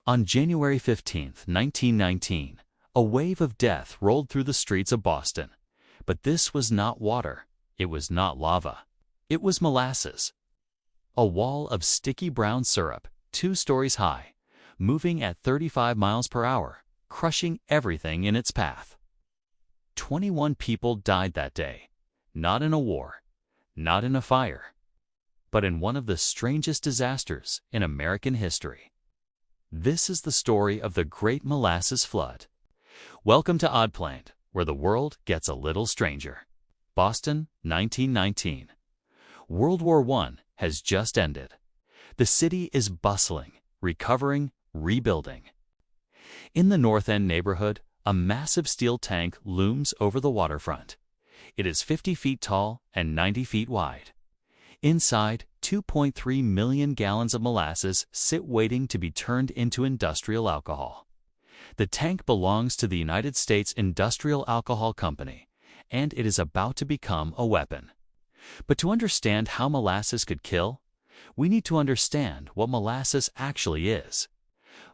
On January 15, 1919, a wave of death rolled through the streets of Boston. But this was not water. It was not lava. It was molasses. A wall of sticky brown syrup, 2 stories high, moving at 35 miles per hour, crushing everything in its path. 21 people died that day, not in a war, not in a fire, but in one of the strangest disasters in American history. This is the story of the Great Molasses Flood. Welcome to Oddplained, where the world gets a little stranger. Boston, 1919. World War I has just ended. The city is bustling, recovering, rebuilding. In the North End neighborhood, a massive steel tank looms over the waterfront. It is 50 feet tall and 90 feet wide. Inside, 2.3 million gallons of molasses sit waiting to be turned into industrial alcohol. The tank belongs to the United States Industrial Alcohol Company, and it is about to become a weapon. But to understand how molasses could kill, we need to understand what molasses actually is.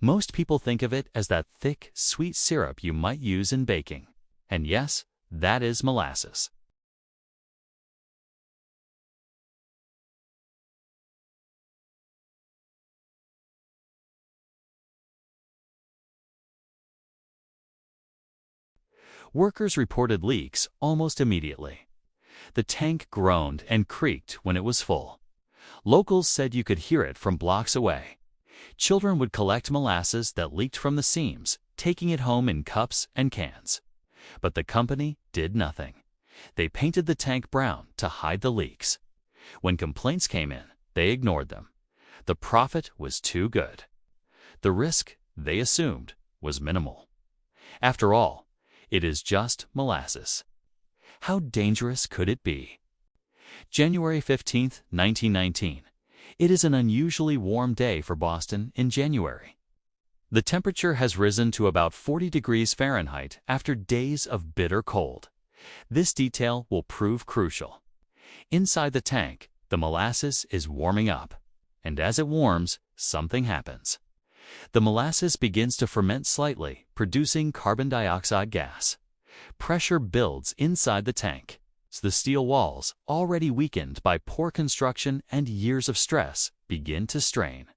Most people think of it as that thick, sweet syrup you might use in baking. And yes, that is molasses. Workers reported leaks almost immediately. The tank groaned and creaked when it was full. Locals said you could hear it from blocks away. Children would collect molasses that leaked from the seams, taking it home in cups and cans. But the company did nothing. They painted the tank brown to hide the leaks. When complaints came in, they ignored them. The profit was too good. The risk, they assumed, was minimal. After all, it is just molasses. How dangerous could it be? January 15, 1919. It is an unusually warm day for Boston in January. The temperature has risen to about 40 degrees Fahrenheit after days of bitter cold. This detail will prove crucial. Inside the tank, the molasses is warming up, and as it warms, something happens. The molasses begins to ferment slightly, producing carbon dioxide gas. Pressure builds inside the tank. The steel walls, already weakened by poor construction and years of stress, begin to strain.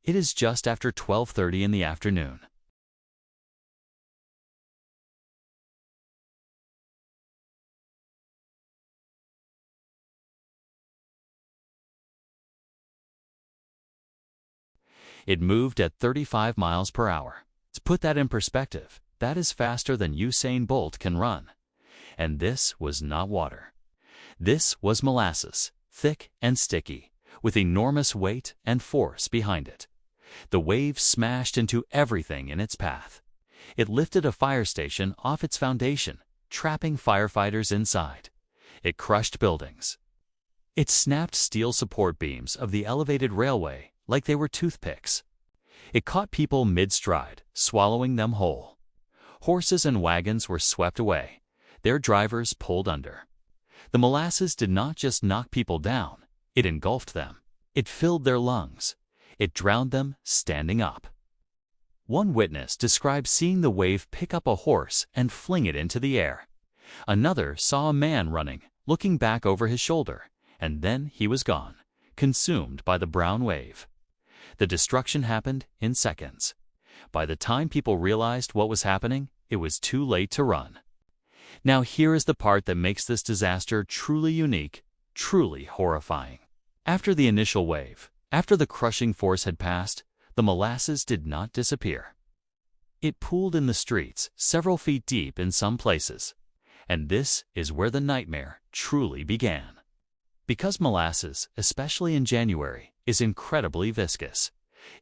It is just after 12:30 in the afternoon. It moved at 35 miles per hour. To put that in perspective, that is faster than Usain Bolt can run. And this was not water. This was molasses, thick and sticky, with enormous weight and force behind it. The wave smashed into everything in its path. It lifted a fire station off its foundation, trapping firefighters inside. It crushed buildings. It snapped steel support beams of the elevated railway like they were toothpicks. It caught people mid-stride, swallowing them whole. Horses and wagons were swept away, their drivers pulled under. The molasses did not just knock people down, it engulfed them. It filled their lungs. It drowned them standing up. One witness described seeing the wave pick up a horse and fling it into the air. Another saw a man running, looking back over his shoulder, and then he was gone, consumed by the brown wave. The destruction happened in seconds. By the time people realized what was happening, it was too late to run. Now here is the part that makes this disaster truly unique, truly horrifying. After the initial wave, after the crushing force had passed, the molasses did not disappear. It pooled in the streets, several feet deep in some places. And this is where the nightmare truly began. Because molasses, especially in January, is incredibly viscous,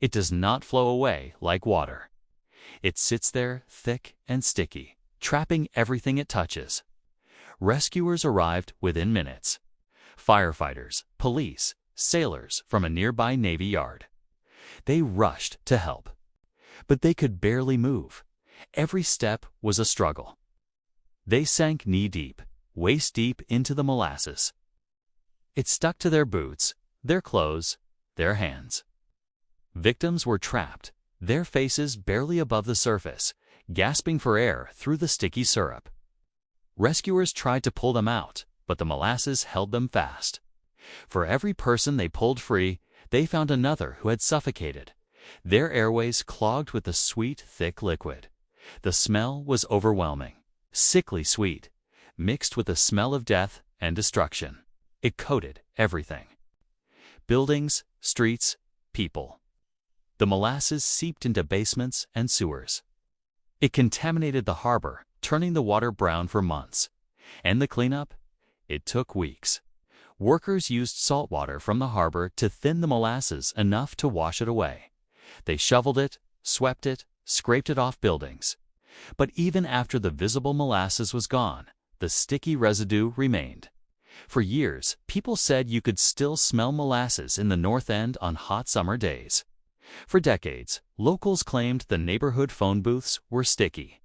it does not flow away like water. It sits there thick and sticky, trapping everything it touches. Rescuers arrived within minutes. Firefighters, police, sailors from a nearby Navy yard. They rushed to help. But they could barely move. Every step was a struggle. They sank knee-deep, waist-deep into the molasses. It stuck to their boots, their clothes, their hands. Victims were trapped, their faces barely above the surface, gasping for air through the sticky syrup. Rescuers tried to pull them out, but the molasses held them fast. For every person they pulled free, they found another who had suffocated, their airways clogged with the sweet, thick liquid. The smell was overwhelming, sickly sweet, mixed with the smell of death and destruction. It coated everything. Buildings, streets, people. The molasses seeped into basements and sewers. It contaminated the harbor, turning the water brown for months. And the cleanup? It took weeks. Workers used salt water from the harbor to thin the molasses enough to wash it away. They shoveled it, swept it, scraped it off buildings. But even after the visible molasses was gone, the sticky residue remained. For years, people said you could still smell molasses in the North End on hot summer days. For decades, locals claimed the neighborhood phone booths were sticky.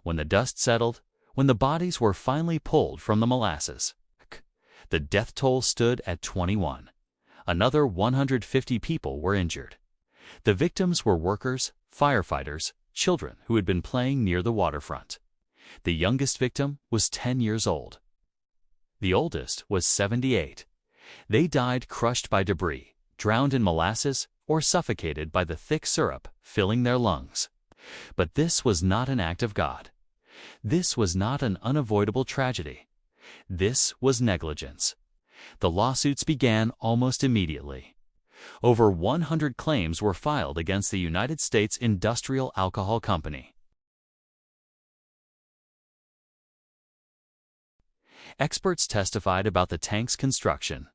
When the dust settled, when the bodies were finally pulled from the molasses, the death toll stood at 21. Another 150 people were injured. The victims were workers, firefighters, children who had been playing near the waterfront. The youngest victim was 10 years old. The oldest was 78. They died crushed by debris, drowned in molasses, or suffocated by the thick syrup filling their lungs. But this was not an act of God. This was not an unavoidable tragedy. This was negligence. The lawsuits began almost immediately. Over 100 claims were filed against the United States Industrial Alcohol Company. Experts testified about the tank's construction.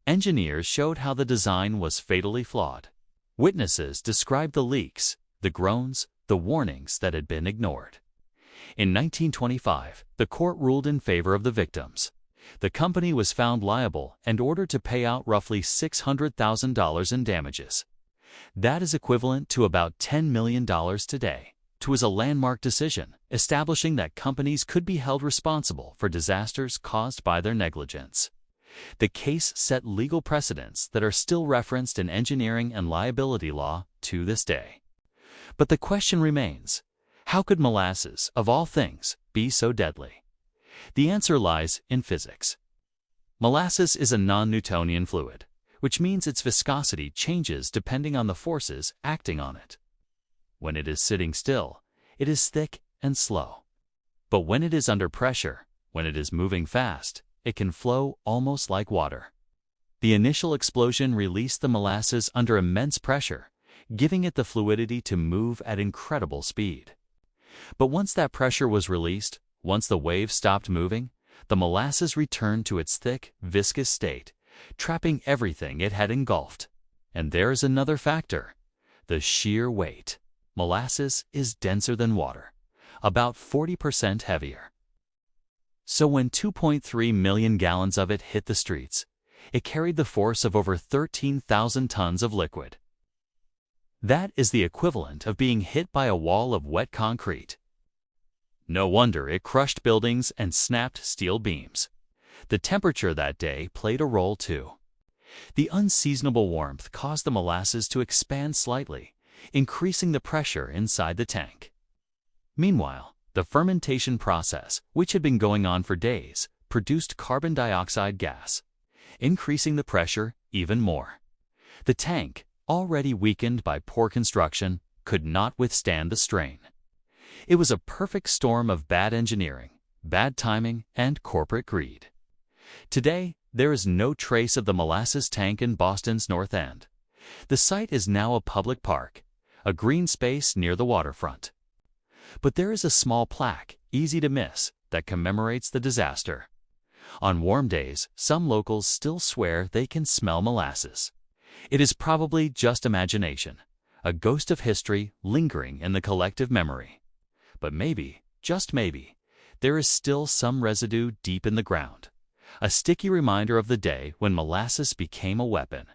Engineers showed how the design was fatally flawed. Witnesses described the leaks, the groans, the warnings that had been ignored. In 1925, the court ruled in favor of the victims. The company was found liable and ordered to pay out roughly $600,000 in damages. That is equivalent to about $10 million today. It was a landmark decision, establishing that companies could be held responsible for disasters caused by their negligence. The case set legal precedents that are still referenced in engineering and liability law to this day. But the question remains, how could molasses, of all things, be so deadly? The answer lies in physics. Molasses is a non-Newtonian fluid, which means its viscosity changes depending on the forces acting on it. When it is sitting still, it is thick and slow. But when it is under pressure, when it is moving fast, it can flow almost like water. The initial explosion released the molasses under immense pressure, giving it the fluidity to move at incredible speed. But once that pressure was released, once the wave stopped moving, the molasses returned to its thick, viscous state, trapping everything it had engulfed. And there is another factor: the sheer weight. Molasses is denser than water, about 40% heavier. So when 2.3 million gallons of it hit the streets, it carried the force of over 13,000 tons of liquid. That is the equivalent of being hit by a wall of wet concrete. No wonder it crushed buildings and snapped steel beams. The temperature that day played a role too. The unseasonable warmth caused the molasses to expand slightly, increasing the pressure inside the tank. Meanwhile, the fermentation process, which had been going on for days, produced carbon dioxide gas, increasing the pressure even more. The tank, already weakened by poor construction, could not withstand the strain. It was a perfect storm of bad engineering, bad timing, and corporate greed. Today, there is no trace of the molasses tank in Boston's North End. The site is now a public park, a green space near the waterfront. But there is a small plaque, easy to miss, that commemorates the disaster. On warm days, some locals still swear they can smell molasses. It is probably just imagination, a ghost of history lingering in the collective memory. But maybe, just maybe, there is still some residue deep in the ground, a sticky reminder of the day when molasses became a weapon.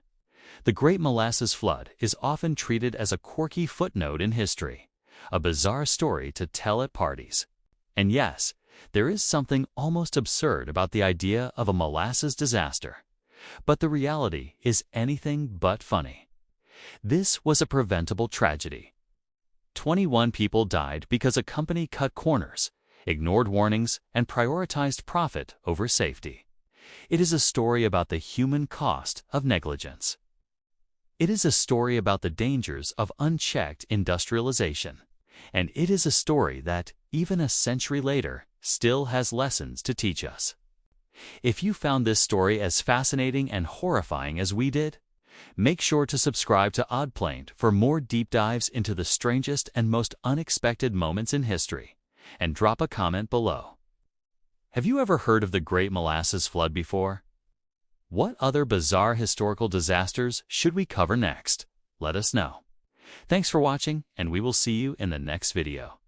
The Great Molasses Flood is often treated as a quirky footnote in history, a bizarre story to tell at parties. And yes, there is something almost absurd about the idea of a molasses disaster. But the reality is anything but funny. This was a preventable tragedy. 21 people died because a company cut corners, ignored warnings, and prioritized profit over safety. It is a story about the human cost of negligence. It is a story about the dangers of unchecked industrialization. And it is a story that, even a century later, still has lessons to teach us. If you found this story as fascinating and horrifying as we did, make sure to subscribe to Oddplained for more deep dives into the strangest and most unexpected moments in history, and drop a comment below. Have you ever heard of the Great Molasses Flood before? What other bizarre historical disasters should we cover next? Let us know. Thanks for watching, and we will see you in the next video.